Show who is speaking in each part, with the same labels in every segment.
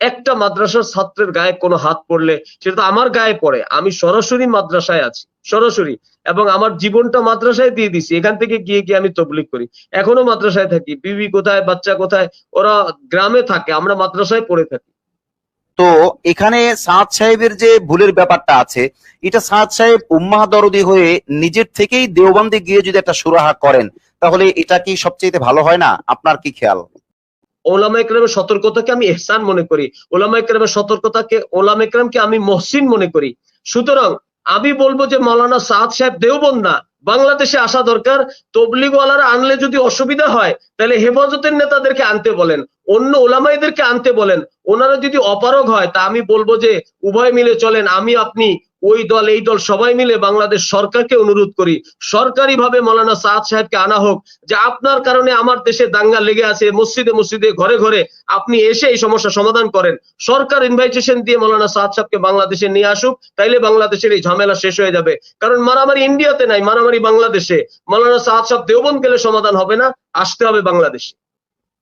Speaker 1: একটা মাদ্রাসার ছাত্রের গায়ে কোনো হাত পড়লে সেটা তো আমার গায়ে পড়ে, আমি সরাসরি মাদ্রাসায় আছি, সরাসরি, এবং আমার জীবনটা মাদ্রাসায় দিয়ে দিছি, এখান থেকে গিয়ে গিয়ে আমি তবলিগ করি, এখনো মাদ্রাসায় থাকি, বিবি কোথায়, বাচ্চা কোথায়, ওরা গ্রামে থাকে, আমরা মাদ্রাসায় পড়ে থাকি।
Speaker 2: তো এখানে সাদ সাহেবের যে ভুলের ব্যাপারটা আছে, এটা সাদ সাহেব উম্মাহ দরদি হয়ে নিজের থেকেই দেওবন্দে গিয়ে যদি একটা সুরাহা করেন, তাহলে এটা কি সবচেয়ে ভালো হয় না? আপনার কি খেয়াল?
Speaker 1: ওলামা ইকরামের সতর্কতাকে আমি ইহসান মনে করি, ওলামা ইকরামের সতর্কতাকে, ওলামা ইকরামকে আমি মহসিন মনে করি। সুতরাং আমি বলবো যে মাওলানা সাদ সাহেব দেওবন্দ না, বাংলাদেশে আসা দরকার। তবলিগওয়ালারা আনলে যদি অসুবিধা হয় তাহলে হেফাজতের নেতাদেরকে আনতে বলেন, অন্য ওলামাইদেরকে আনতে বলেন। ওনারা যদি অপারগ হয় তা আমি বলবো যে উভয় মিলে চলেন, আমি আপনি, ওই দল এই দল সবাই মিলে বাংলাদেশ সরকারকে অনুরোধ করি সরকারি ভাবে মাওলানা সাদ সাহেবকে আনা হোক, যে আপনার কারণে আমার দেশে দাঙ্গা লেগে আছে, মসজিদে মসজিদে ঘরে ঘরে, আপনি এসে এই সমস্যা সমাধান করেন। সরকার ইনভাইটেশন দিয়ে মাওলানা সাদ সাহেবকে বাংলাদেশে নিয়ে আসুক, তাইলে বাংলাদেশের এই ঝামেলা শেষ হয়ে যাবে। কারণ মারামারি ইন্ডিয়াতে নাই, মারামারি বাংলাদেশে। মাওলানা সাদ সাহেব দেওবন্দ গেলে সমাধান হবে না, আসতে হবে বাংলাদেশে।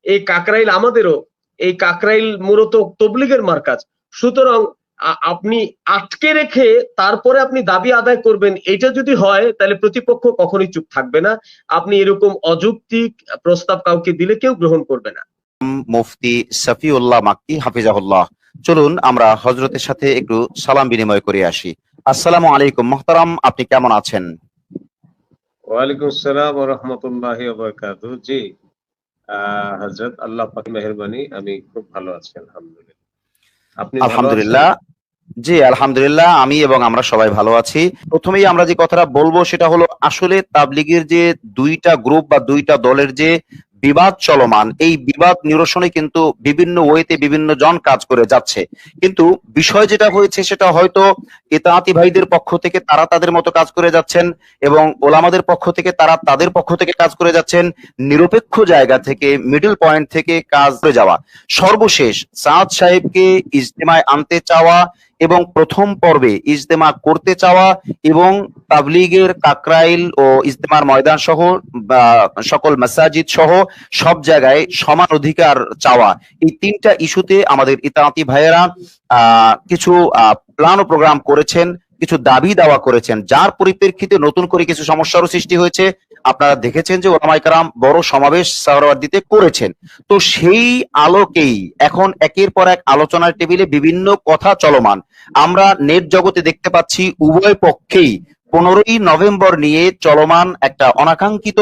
Speaker 1: এই কাকরাইল আমাদেরও, এই কাকরাইল মূলত তবলিগের মার্কাজ। সুতরাং আপনি আটকে রেখে তারপরে আপনি দাবি আদায় করবেন, এটা যদি হয় তাহলে প্রতিপক্ষ কখনোই চুপ থাকবে না। আপনি এরকম অযৌক্তিক প্রস্তাব কাউকে দিলে কেউ গ্রহণ করবে না।
Speaker 2: মুফতি শফিউল্লাহ মাক্কি হাফিজাহুল্লাহ, চলুন আমরা হজরতের সাথে একটু সালাম বিনিময় করে আসি। আসসালামু আলাইকুম মুহতারাম, আপনি কেমন আছেন?
Speaker 1: ওয়ালাইকুম আসসালাম ওয়া রাহমাতুল্লাহি ওয়া বারাকাতুহু। জি হযরত, আল্লাহ পাকের মেহেরবানি, আমি খুব ভালো আছি আলহামদুলিল্লাহ। আপনি ভালো আছেন?
Speaker 2: আলহামদুলিল্লাহ। জি আলহামদুলিল্লাহ, আমি এবং আমরা সবাই ভালো আছি। প্রথমেই আমরা যে কথাটা বলবো সেটা হলো, আসলে তাবলিগের যে দুইটা গ্রুপ বা দুইটা দলের যে বিবাদ চলমান, এই বিবাদ নিরসনে কিন্তু বিভিন্ন ওয়েতে বিভিন্ন জন কাজ করে যাচ্ছে। কিন্তু বিষয় যেটা হয়েছে সেটা হয়তো ইতাআতি ভাইদের পক্ষ থেকে তারা তাদের মতো কাজ করে যাচ্ছেন, এবং ওলামাদের পক্ষ থেকে তারা তাদের পক্ষ থেকে কাজ করে যাচ্ছেন। নিরপেক্ষ জায়গা থেকে, মিডল পয়েন্ট থেকে কাজ করে যাওয়া। সর্বশেষ সাদ সাহেবকে ইজতেমায় আনতে চাওয়া এবং প্রথম পর্বে ইজতেমা করতে চাওয়া, এবং তাবলিগের কাকরাইল ও ইজতেমার ময়দান সহ বা সকল মাসাজিদ সহ সব জায়গায় সমান অধিকার চাওয়া, এই তিনটা ইস্যুতে আমাদের ইতাআতি ভাইয়েরা কিছু প্ল্যান ও প্রোগ্রাম করেছেন, কিছু দাবি দাওয়া করেছেন, যার পরিপ্রেক্ষিতে নতুন করে কিছু সমস্যারও সৃষ্টি হয়েছে। আপনারা দেখেছেন যে ওলামায়ে কেরাম বড় সমাবেশ সাহরাওয়ার্দীতে করেছেন। তো সেই আলোকেই এখন একের পর এক আলোচনার টেবিলে বিভিন্ন কথা চলমান। আমরা নেট জগতে দেখতে পাচ্ছি উভয় পক্ষেই 15ই নভেম্বর নিয়ে চলমান একটা অনাকাঙ্ক্ষিত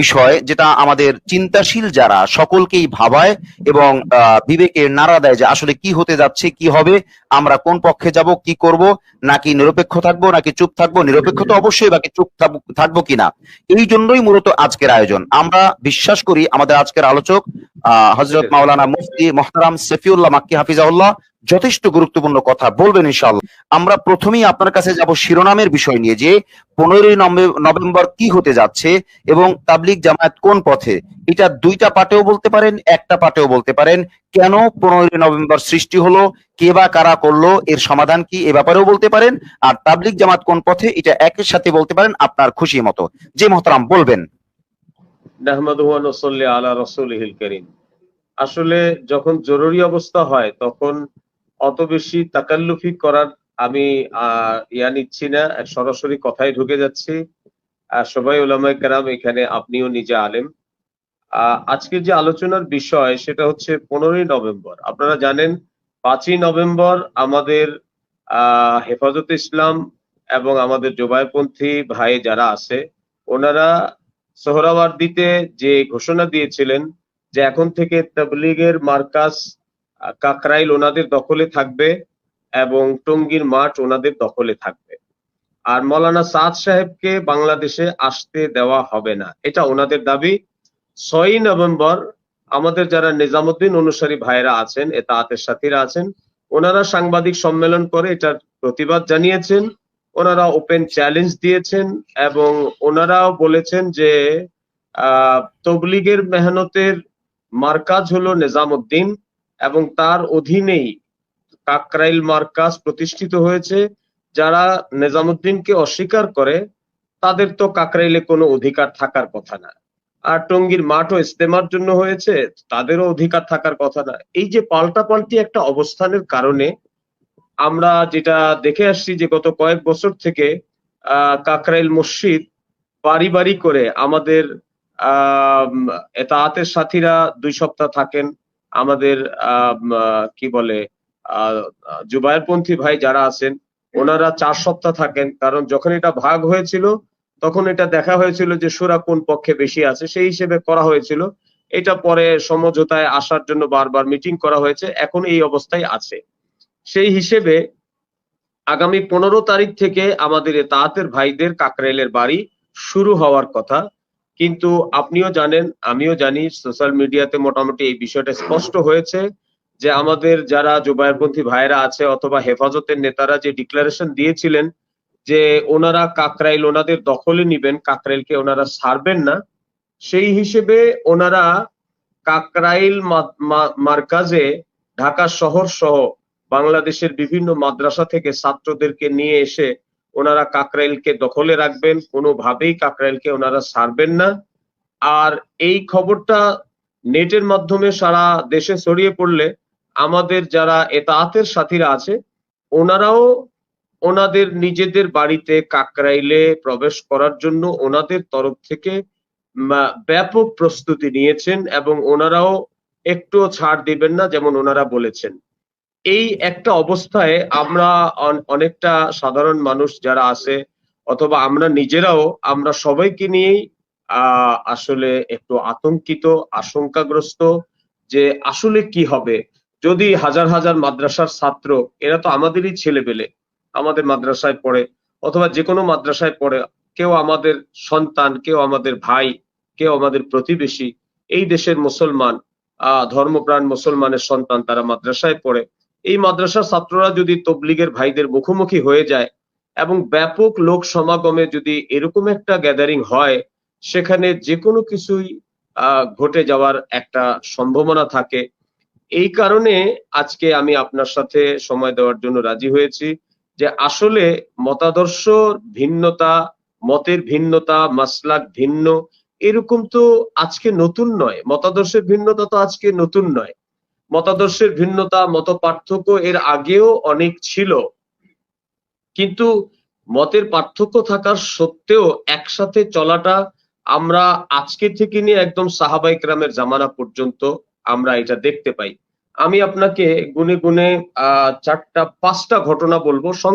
Speaker 2: বিষয়, যেটা আমাদের চিন্তাশীল যারা সকলকেই ভাবায় এবং বিবেকের নাড়া দেয় যে আসলে কি হতে যাচ্ছে, কি হবে, আমরা কোন পক্ষে যাব, কি করব, নাকি নিরপেক্ষ থাকবো, নাকি চুপ থাকবো, নিরপেক্ষ তো অবশ্যই, বাকি চুপ থাকবো কিনা। এই জন্যই মূলত আজকের আয়োজন। আমরা বিশ্বাস করি আমাদের আজকের আলোচক হযরত মাওলানা মুফতি মুহতারাম শফিউল্লাহ মাক্কি হাফিজাহুল্লাহ যথেষ্ট গুরুত্বপূর্ণ কথা বলবেন ইনশাআল্লাহ। আমরা প্রথমেই আপনার কাছে যাব শিরোনামের বিষয় নিয়ে, যে 15ই নভেম্বর কি হতে যাচ্ছে এবং তাবলিগ জামায়াত কোন পথে। এটা দুইটা পার্টেও বলতে পারেন, একটা পার্টেও বলতে পারেন। কেন 15ই নভেম্বর সৃষ্টি হলো, কে বা কারা করলো, এর সমাধান কি, এ ব্যাপারেও বলতে পারেন। আর তাবলিগ জামাত কোন পথে, এটা একের সাথে বলতে পারেন আপনার খুশি মতো। যে মহতারাম বলবেন।
Speaker 1: নাহমাদুহু ওয়া নুসাল্লি আলা রাসূলিহিল কারীম। আসলে যখন জরুরি অবস্থা হয় তখন অত বেশি তাকাল্লুফি করার আমি নিচ্ছি না, সরাসরি কথায় ঢুকে যাচ্ছি। সবাই উলামায়ে কেরাম এখানে, আপনিও নিজে আলেম। আজকের যে আলোচনার বিষয় সেটা হচ্ছে 15ই নভেম্বর। আপনারা জানেন 5ই নভেম্বর আমাদের হেফাজতে ইসলাম এবং আমাদের জোবায়পন্থী ভাই যারা আছে ওনারা সোহরাওয়ার্দীতে যে ঘোষণা দিয়েছিলেন যে এখন থেকে তাবলীগের মার্কাজ কাকরাইল ওনাদের দখলে থাকবে এবং টঙ্গীর মাঠ ওনাদের দখলে থাকবে। আর মৌলানা সাদ সাহেবকে বাংলাদেশে আসতে দেওয়া হবে না, এটা ওনাদের দাবি। 6ই নভেম্বর আমাদের যারা নিজামুদ্দিন অনুসারী ভাইরা আছেন, এতাআতের সাথীরা আছেন, ওনারা সাংবাদিক সম্মেলন করে এটার প্রতিবাদ জানিয়েছেন। ওনারা ওপেন চ্যালেঞ্জ দিয়েছেন এবং ওনারাও বলেছেন যে তবলিগের মেহনতের মার্কাজ হলো নিজামুদ্দিন এবং তার অধীনেই কাকরাইল মার্কাজ প্রতিষ্ঠিত হয়েছে। যারা নিজামুদ্দিনকে অস্বীকার করে তাদের তো কাকরাইলে কোনো অধিকার থাকার কথা না। আর টঙ্গীর মাঠও ইজতেমার জন্য হয়েছে, তাদেরও অধিকার থাকার কথা না। এই যে পাল্টাপাল্টি একটা অবস্থানের কারণে আমরা যেটা দেখে আসছি যে গত কয়েক বছর থেকে কাকরাইল মসজিদ বাড়ি বাড়ি করে আমাদের এতাআতের সাথীরা 2 সপ্তাহ থাকেন, আমাদের কি বলে জুবায়েরপন্থী ভাই যারা আছেন ওনারা 4 সপ্তাহ থাকেন। কারণ যখন এটা ভাগ হয়েছিল তখন এটা দেখা হয়েছিল যে শূরা কোন পক্ষে বেশি আছে, সেই হিসেবে করা হয়েছিল। এটা পরে সমঝোতায় আসার জন্য বারবার মিটিং করা হয়েছে, এখন এই অবস্থায় আছে। সেই হিসেবে আগামী 15 তারিখ থেকে আমাদের এতাআতের ভাইদের কাকরাইলের বাড়ি শুরু হওয়ার কথা। কিন্তু আপনিও জানেন, আমিও জানি, সোশ্যাল মিডিয়াতে মোটামুটি এই বিষয়টা স্পষ্ট হয়েছে যে আমাদের যারা জুবায়েরপন্থী ভাইরা আছে অথবা হেফাজতের নেতারা যে ডিক্লারেশন দিয়েছিলেন যে ওনারা কাকরাইল ওনাদের দখলে নিবেন, কাকরাইলকে ওনারা ছাড়বেন না, সেই হিসেবে ওনারা কাকরাইল মারকাজে ঢাকা শহর সহ বাংলাদেশের বিভিন্ন মাদ্রাসা থেকে ছাত্রদেরকে নিয়ে এসে ওনারা কাকরাইলকে দখলে রাখবেন, কোনোভাবেই কাকরাইলকে ওনারা ছাড়বেন না। আর এই খবরটা নেটের মাধ্যমে সারা দেশে ছড়িয়ে পড়লে আমাদের যারা এতাআতের সাথীরা আছে ওনারাও ওনাদের নিজেদের বাড়িতে কাকরাইলে প্রবেশ করার জন্য ওনাদের তরফ থেকে ব্যাপক প্রস্তুতি নিয়েছেন এবং ওনারাও একটুও ছাড় দিবেন না, যেমন ওনারা বলেছেন। এই একটা অবস্থায় আমরা অনেকটা সাধারণ মানুষ যারা আছে অথবা আমরা নিজেরাও আমরা সবাইকে নিয়েই আসলে একটু আতঙ্কিত, আশঙ্কাগ্রস্ত যে আসলে কি হবে যদি হাজার হাজার মাদ্রাসার ছাত্র, এরা তো আমাদেরই ছেলেপেলে, আমাদের মাদ্রাসায় পড়ে অথবা যে কোনো মাদ্রাসায় পড়ে, কেউ আমাদের সন্তান, কেউ আমাদের ভাই, কেউ আমাদের প্রতিবেশী, এই দেশের মুসলমান, ধর্মপ্রাণ মুসলমানের সন্তান, তারা মাদ্রাসায় পড়ে। এই মাদ্রাসার ছাত্ররা যদি তবলিগের ভাইদের মুখোমুখি হয়ে যায় এবং ব্যাপক লোক সমাগমে যদি এরকম একটা গ্যাদারিং হয়, সেখানে যে কোনো কিছুই ঘটে যাওয়ার একটা সম্ভাবনা থাকে। এই কারণে আজকে আমি আপনার সাথে সময় দেওয়ার জন্য রাজি হয়েছি যে আসলে মতাদর্শ ভিন্নতা, মতের ভিন্নতা, মাসলাক ভিন্ন, এরকম তো আজকে নতুন নয়। মতাদর্শের ভিন্নতা তো আজকে নতুন নয়। মতাদর্শের ভিন্নতা, মত পার্থক্য এর আগেও অনেক ছিল, কিন্তু মতের পার্থক্য থাকার সত্ত্বেও একসাথে চলাটা আমরা আজকে থেকে নিয়ে একদম সাহাবায়ে কেরামের জামানা পর্যন্ত আমরা এটা দেখতে পাই। আমি আপনাকে গুনে গুনে 4টা 5টা ঘটনা বলবো।